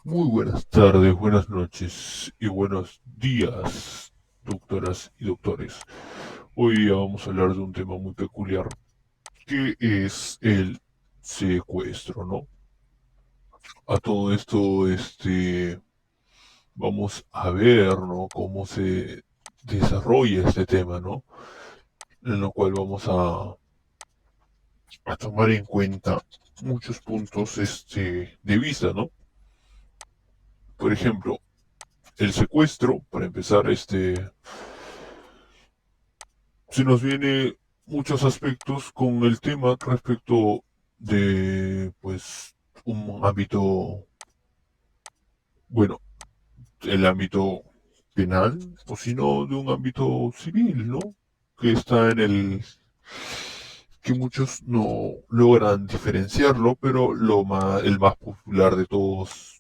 Muy buenas tardes, buenas noches y buenos días, doctoras y doctores. Hoy día vamos a hablar de un tema muy peculiar, que es el secuestro, ¿no? A todo esto, vamos a ver, ¿no? Cómo se desarrolla este tema, ¿no? En lo cual vamos a tomar en cuenta muchos puntos, de vista, ¿no? Por ejemplo, el secuestro, para empezar, se nos viene muchos aspectos con el tema respecto de, pues, un ámbito, bueno, el ámbito penal, o si no, de un ámbito civil, ¿no? Que está en que muchos no logran diferenciarlo, pero el más popular de todos,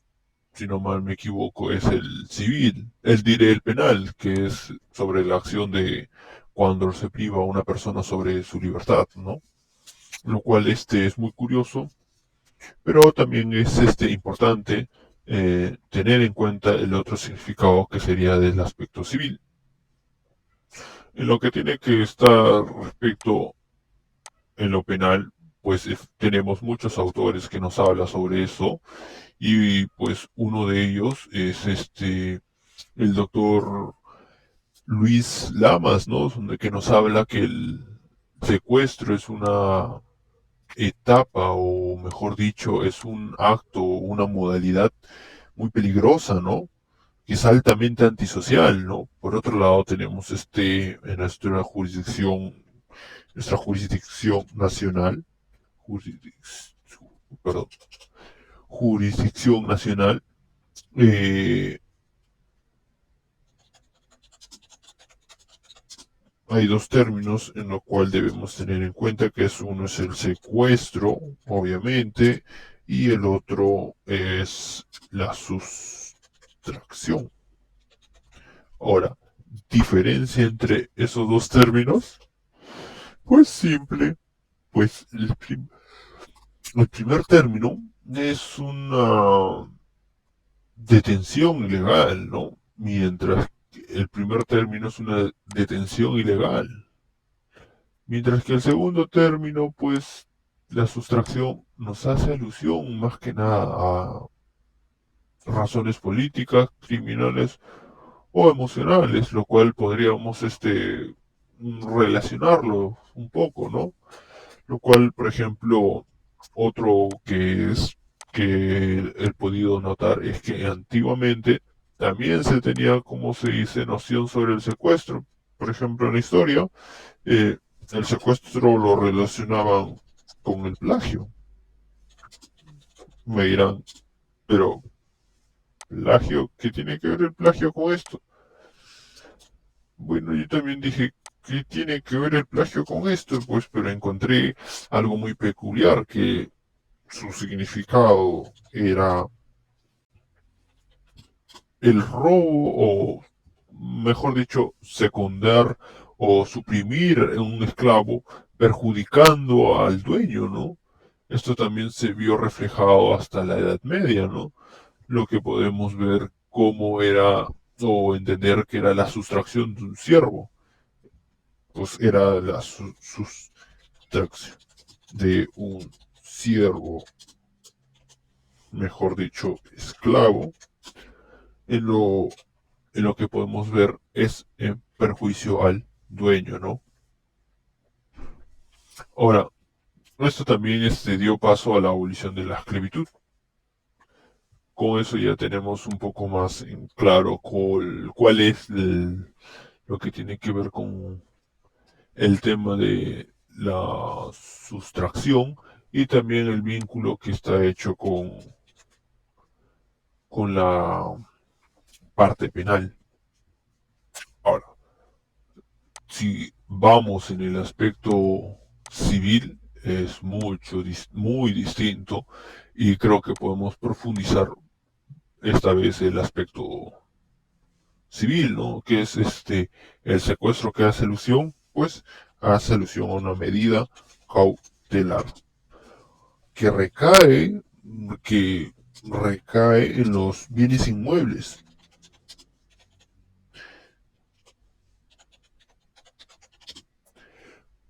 si no mal me equivoco, es el civil, el penal, que es sobre la acción de cuando se priva a una persona sobre su libertad, ¿no? Lo cual es muy curioso, pero también es importante tener en cuenta el otro significado que sería del aspecto civil. En lo que tiene que estar respecto en lo penal, pues tenemos muchos autores que nos hablan sobre eso y pues uno de ellos es el doctor Luis Lamas, ¿no? Donde que nos habla que el secuestro es una etapa, o mejor dicho, es un acto, una modalidad muy peligrosa, ¿no? Que es altamente antisocial, ¿no? Por otro lado, tenemos en nuestra jurisdicción nacional, jurisdic- perdón, jurisdicción nacional, eh, hay dos términos en lo cual debemos tener en cuenta, que es uno es el secuestro, obviamente, y el otro es la sustracción. Ahora, diferencia entre esos dos términos, pues simple, pues el primer término es una detención ilegal, ¿no? Mientras que el primer término es una detención ilegal. Mientras que el segundo término, pues, la sustracción nos hace alusión más que nada a razones políticas, criminales o emocionales, lo cual podríamos relacionarlo un poco, ¿no? Lo cual, por ejemplo, otro que es que he podido notar es que antiguamente también se tenía, como se dice, noción sobre el secuestro. Por ejemplo, en la historia, eh, el secuestro lo relacionaban con el plagio. Me dirán, pero plagio, ¿qué tiene que ver el plagio con esto? Bueno, yo también dije, ¿qué tiene que ver el plagio con esto? Pues, pero encontré algo muy peculiar, que su significado era el robo, o mejor dicho, secundar o suprimir un esclavo perjudicando al dueño, ¿no? Esto también se vio reflejado hasta la Edad Media, ¿no? Lo que podemos ver cómo era o entender que era la sustracción de un siervo, pues era la sustracción de un siervo, mejor dicho, esclavo, en lo que podemos ver es en perjuicio al dueño, ¿no? Ahora, esto también dio paso a la abolición de la esclavitud. Con eso ya tenemos un poco más en claro cuál es lo que tiene que ver con el tema de la sustracción y también el vínculo que está hecho con la parte penal. Ahora, si vamos en el aspecto civil, es muy distinto, y creo que podemos profundizar esta vez el aspecto civil, ¿no? Que es el secuestro que hace alusión, pues hace alusión a una medida cautelar que recae, que recae en los bienes inmuebles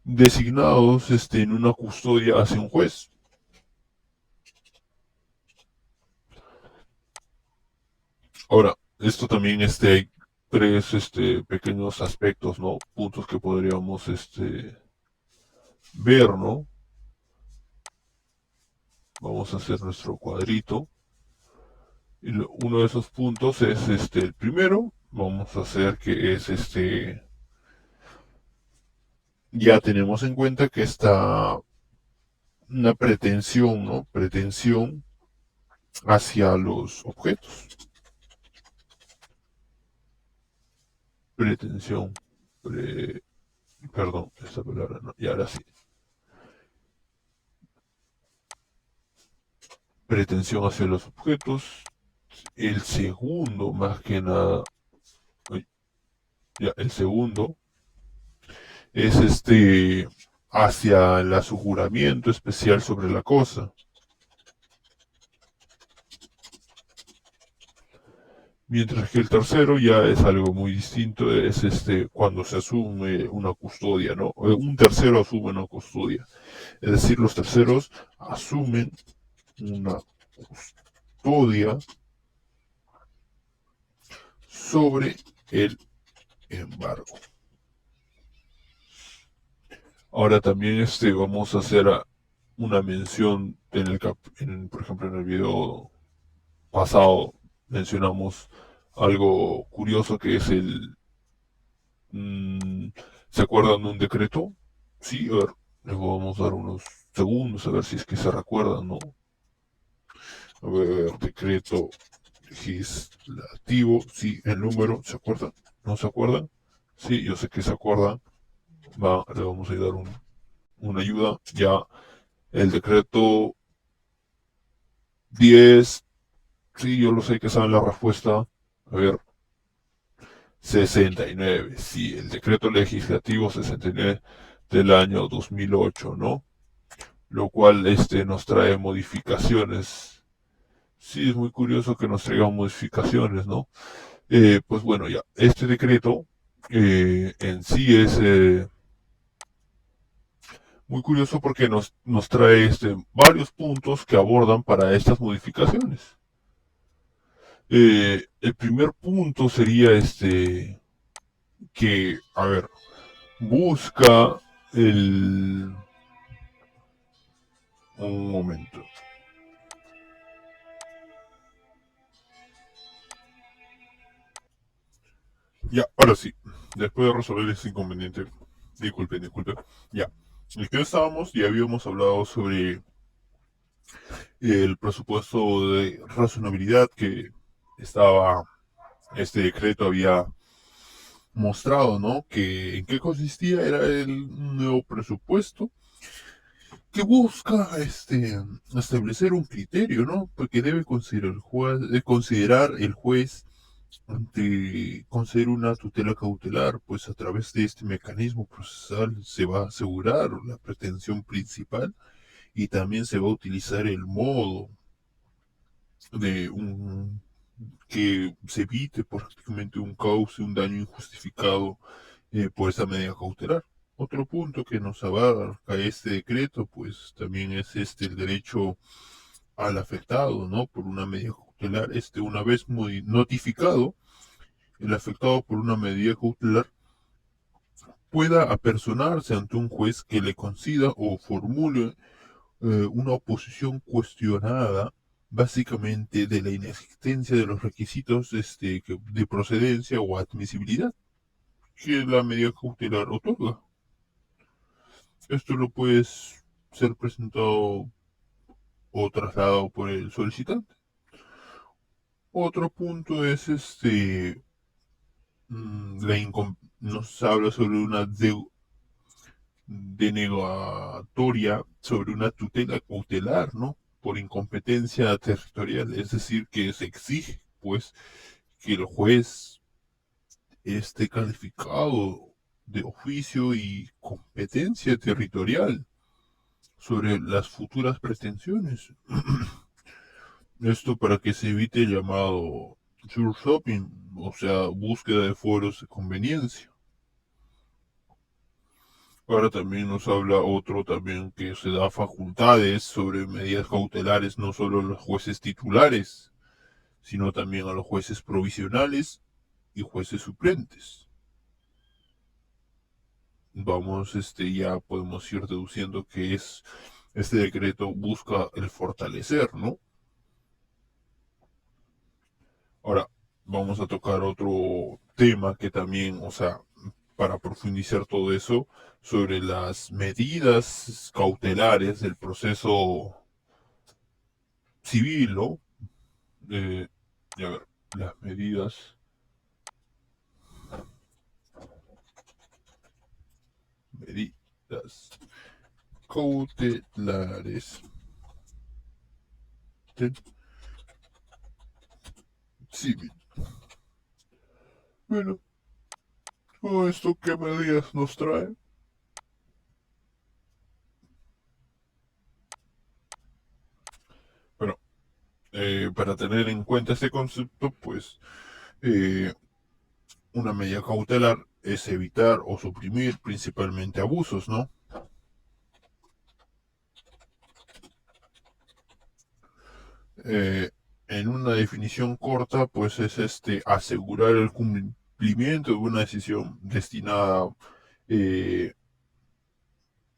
designados en una custodia hacia un juez. Ahora, esto también hay tres pequeños aspectos, ¿no? Puntos que podríamos ver, ¿no? Vamos a hacer nuestro cuadrito. Y uno de esos puntos es el primero. Vamos a hacer que es ya tenemos en cuenta que está una pretensión, ¿no? Pretensión hacia los objetos. Pretensión. Perdón, esta palabra no. Y ahora sí. Pretensión hacia los objetos. El segundo, más que nada. Ya, el segundo es hacia el aseguramiento especial sobre la cosa. Mientras que el tercero ya es algo muy distinto, es cuando se asume una custodia, ¿no? Un tercero asume una custodia. Es decir, los terceros asumen una custodia sobre el embargo. Ahora también vamos a hacer una mención por ejemplo, en el video pasado mencionamos algo curioso que es mm, ¿se acuerdan de un decreto? Sí, a ver, les vamos a dar unos segundos a ver si es que se recuerdan, ¿no? A ver, decreto legislativo, sí, el número, ¿se acuerdan? ¿No se acuerdan? Sí, yo sé que se acuerdan. Le vamos a dar una ayuda. Ya, el decreto 10, sí, yo lo sé que saben la respuesta. A ver, 69, sí, el decreto legislativo 69 del año 2008, ¿no? Lo cual nos trae modificaciones. Sí, es muy curioso que nos traigan modificaciones, ¿no? Pues bueno, ya, este decreto en sí es muy curioso porque nos trae varios puntos que abordan para estas modificaciones. El primer punto sería que, a ver, busca el... Un momento. Ya, ahora sí. Después de resolver ese inconveniente. Disculpen, disculpen. Ya. El que estábamos, ya habíamos hablado sobre el presupuesto de razonabilidad que estaba, este decreto había mostrado, ¿no? Que en qué consistía era el nuevo presupuesto que busca establecer un criterio, ¿no? Porque debe considerar el juez ante conceder una tutela cautelar, pues a través de este mecanismo procesal se va a asegurar la pretensión principal y también se va a utilizar el modo de un que se evite prácticamente un cauce, un daño injustificado por esa medida cautelar. Otro punto que nos abarca este decreto, pues también es el derecho al afectado, ¿no? Por una medida cautelar, una vez muy notificado, el afectado por una medida cautelar pueda apersonarse ante un juez que le conceda o formule una oposición cuestionada básicamente de la inexistencia de los requisitos de procedencia o admisibilidad que la medida cautelar otorga. Esto lo puede ser presentado o trasladado por el solicitante. Otro punto es nos habla sobre una denegatoria, sobre una tutela cautelar, ¿no? Por incompetencia territorial, es decir, que se exige, pues, que el juez esté calificado de oficio y competencia territorial sobre las futuras pretensiones. Esto para que se evite el llamado shopping, o sea, búsqueda de foros de conveniencia. Ahora también nos habla otro también que se da facultades sobre medidas cautelares no solo a los jueces titulares, sino también a los jueces provisionales y jueces suplentes. Vamos, ya podemos ir deduciendo que este decreto busca el fortalecer, ¿no? Ahora, vamos a tocar otro tema que también, o sea, para profundizar todo eso, sobre las medidas cautelares del proceso civil, ¿no? Y a ver, las medidas cautelares del civil. Bueno, todo esto, ¿qué medidas nos trae? Bueno, para tener en cuenta este concepto, pues eh, una medida cautelar es evitar o suprimir principalmente abusos, ¿no? Eh, en una definición corta, pues es asegurar el cumplimiento de una decisión eh,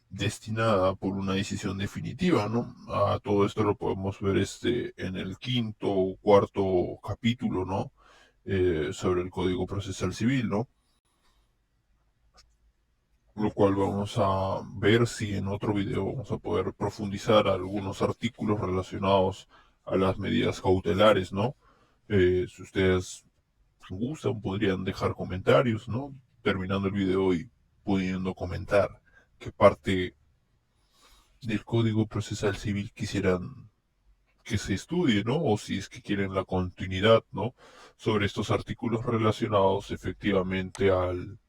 destinada por una decisión definitiva, ¿no? A todo esto lo podemos ver en el quinto o cuarto capítulo, ¿no? Sobre el Código Procesal Civil, ¿no? Lo cual vamos a ver si en otro video vamos a poder profundizar algunos artículos relacionados a las medidas cautelares, ¿no? Si ustedes gustan, podrían dejar comentarios, ¿no? Terminando el video y pudiendo comentar qué parte del Código Procesal Civil quisieran que se estudie, ¿no? O si es que quieren la continuidad, ¿no? Sobre estos artículos relacionados efectivamente al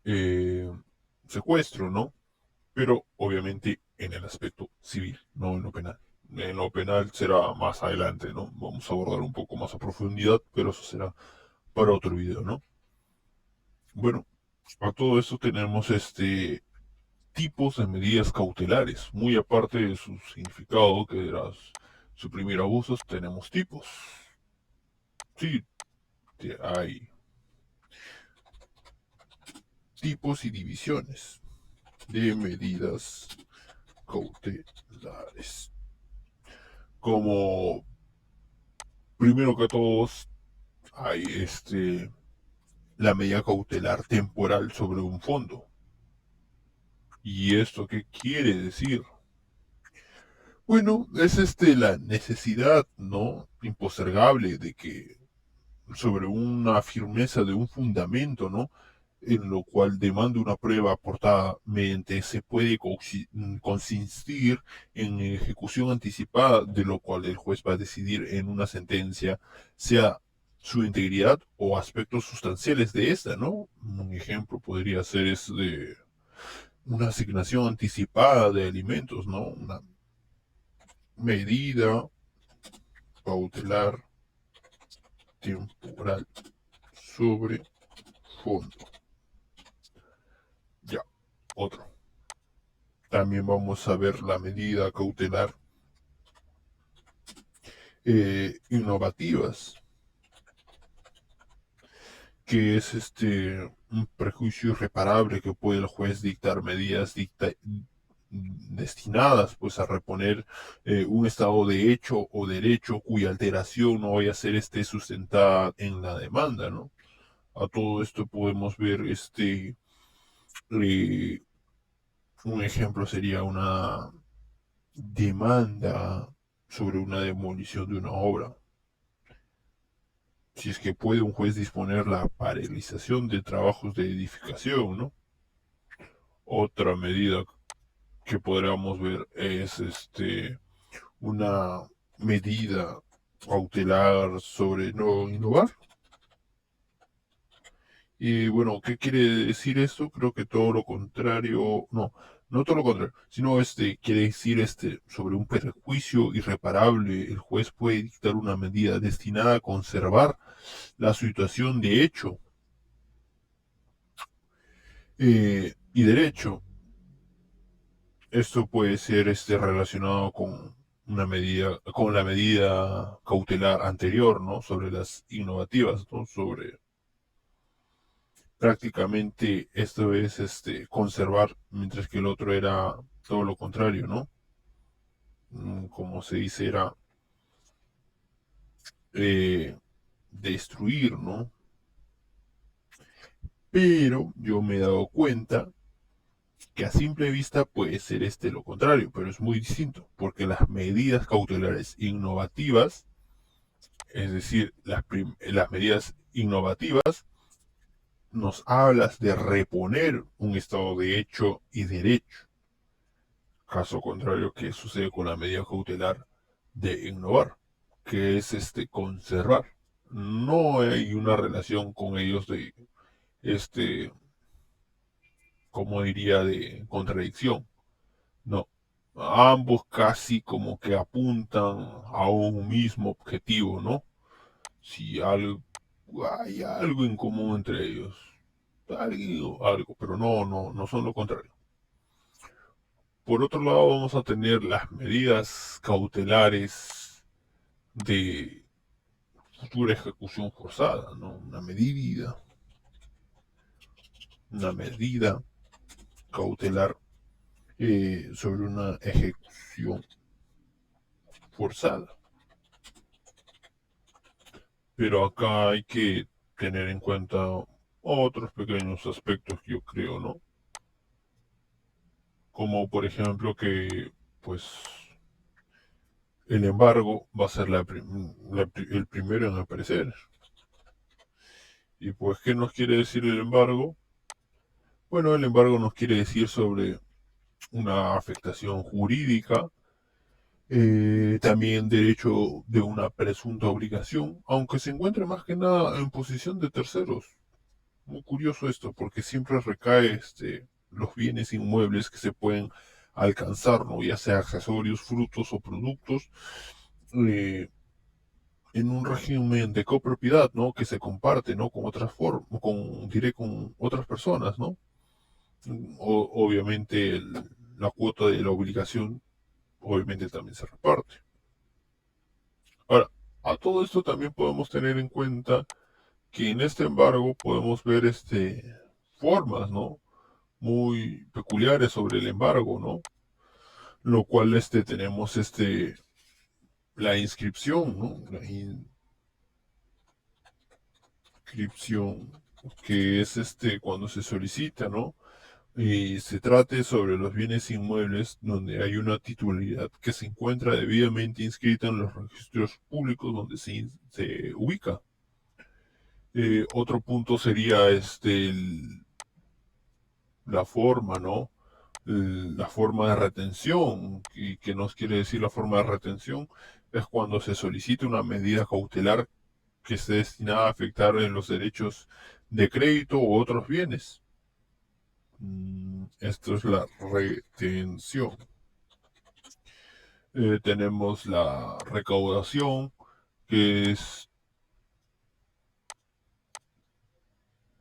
eh, secuestro, ¿no? Pero obviamente en el aspecto civil, no en lo penal. En lo penal será más adelante, ¿no? Vamos a abordar un poco más a profundidad, pero eso será para otro video, ¿no? Bueno, a todo esto tenemos tipos de medidas cautelares. Muy aparte de su significado, que era suprimir abusos, tenemos tipos. Sí, hay tipos y divisiones de medidas cautelares. Como primero que todos, hay la medida cautelar temporal sobre un fondo. ¿Y esto qué quiere decir? Bueno, es la necesidad, ¿no? Impostergable de que sobre una firmeza de un fundamento, ¿no? En lo cual demanda una prueba aportada mediante se puede consistir en ejecución anticipada, de lo cual el juez va a decidir en una sentencia, sea su integridad o aspectos sustanciales de esta, ¿no? Un ejemplo podría ser de una asignación anticipada de alimentos, ¿no? Una medida cautelar temporal sobre fondo. Ya, otro. También vamos a ver la medida cautelar innovativas, que es un prejuicio irreparable que puede el juez dictar medidas destinadas pues a reponer un estado de hecho o derecho cuya alteración no vaya a ser sustentada en la demanda, ¿no? A todo esto podemos ver eh, un ejemplo sería una demanda sobre una demolición de una obra. Si es que puede un juez disponer la paralización de trabajos de edificación, ¿no? Otra medida que podríamos ver es una medida cautelar sobre no innovar. Y bueno, ¿qué quiere decir esto? Creo que todo lo contrario, no, no todo lo contrario, sino quiere decir sobre un perjuicio irreparable. El juez puede dictar una medida destinada a conservar la situación de hecho y derecho. Esto puede ser relacionado con una medida, con la medida cautelar anterior, ¿no? Sobre las innovativas, ¿no? Sobre prácticamente esto es conservar, mientras que el otro era todo lo contrario, ¿no? Como se dice, era eh, destruir, ¿no? Pero yo me he dado cuenta que a simple vista puede ser lo contrario, pero es muy distinto, porque las medidas cautelares innovativas, es decir, las medidas innovativas, nos hablas de reponer un estado de hecho y derecho. Caso contrario, que sucede con la medida cautelar de innovar, que es conservar. No hay una relación con ellos de este, como diría, de contradicción. No. Ambos casi como que apuntan a un mismo objetivo, ¿no? Si algo, hay algo en común entre ellos. Algo, pero no son lo contrario. Por otro lado, vamos a tener las medidas cautelares de futura ejecución forzada, ¿no? Una medida cautelar sobre una ejecución forzada. Pero acá hay que tener en cuenta otros pequeños aspectos que yo creo, ¿no? Como por ejemplo que, pues, el embargo va a ser el primero en aparecer. Y pues, ¿qué nos quiere decir el embargo? Bueno, el embargo nos quiere decir sobre una afectación jurídica, también derecho de una presunta obligación, aunque se encuentre más que nada en posición de terceros. Muy curioso esto, porque siempre recae los bienes inmuebles que se pueden alcanzar, ¿no? Ya sea accesorios, frutos o productos, eh, en un régimen de copropiedad, ¿no? Que se comparte, ¿no? Con otras formas, diré, con otras personas, ¿no? Obviamente la cuota de la obligación, obviamente también se reparte. Ahora, a todo esto también podemos tener en cuenta que en este embargo podemos ver formas, ¿no? Muy peculiares sobre el embargo, ¿no? Lo cual tenemos la inscripción, ¿no? La inscripción, que es cuando se solicita, ¿no? Y se trate sobre los bienes inmuebles donde hay una titularidad que se encuentra debidamente inscrita en los registros públicos donde se ubica. Otro punto sería la forma, ¿no? La forma de retención. ¿Y qué nos quiere decir la forma de retención? Es cuando se solicita una medida cautelar que esté destinada a afectar en los derechos de crédito u otros bienes. Esto es la retención. Tenemos la recaudación, que es,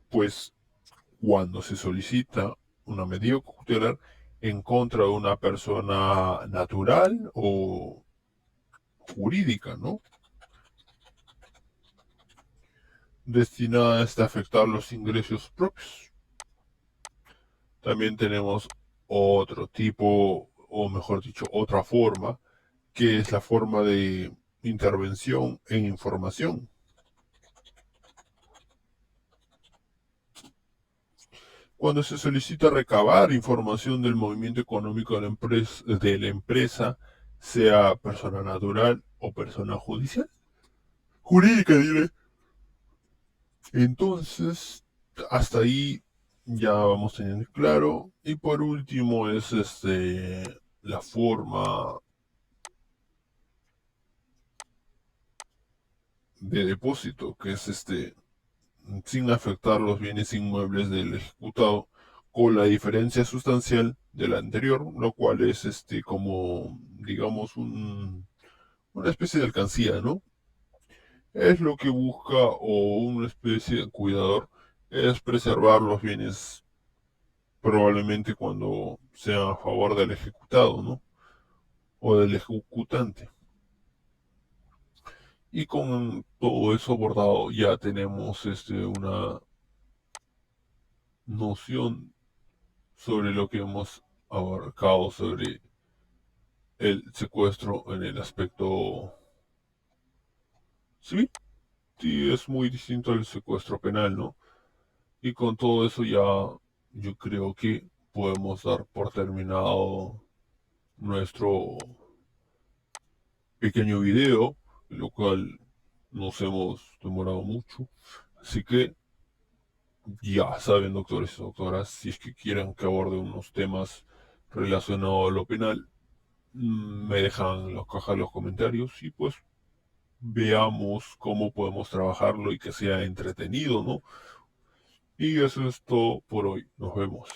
pues, cuando se solicita una medida cautelar en contra de una persona natural o jurídica, ¿no? Destinada a afectar los ingresos propios. También tenemos otro tipo, o mejor dicho, otra forma, que es la forma de intervención en información. Cuando se solicita recabar información del movimiento económico de la empresa, sea persona natural o persona judicial. Jurídica, diré. Entonces, hasta ahí ya vamos teniendo claro. Y por último es la forma de depósito, que es sin afectar los bienes inmuebles del ejecutado, con la diferencia sustancial de la anterior, lo cual es como, digamos, una especie de alcancía, ¿no? Es lo que busca o una especie de cuidador es preservar los bienes probablemente cuando sea a favor del ejecutado, ¿no? O del ejecutante. Y con todo eso abordado ya tenemos una noción sobre lo que hemos abarcado sobre el secuestro en el aspecto civil. Sí, es muy distinto al secuestro penal, ¿no? Y con todo eso ya yo creo que podemos dar por terminado nuestro pequeño video, lo cual nos hemos demorado mucho. Así que ya saben, doctores y doctoras, si es que quieren que aborde unos temas relacionados a lo penal, me dejan en la caja de los comentarios y pues veamos cómo podemos trabajarlo y que sea entretenido, ¿no? Y eso es todo por hoy. Nos vemos.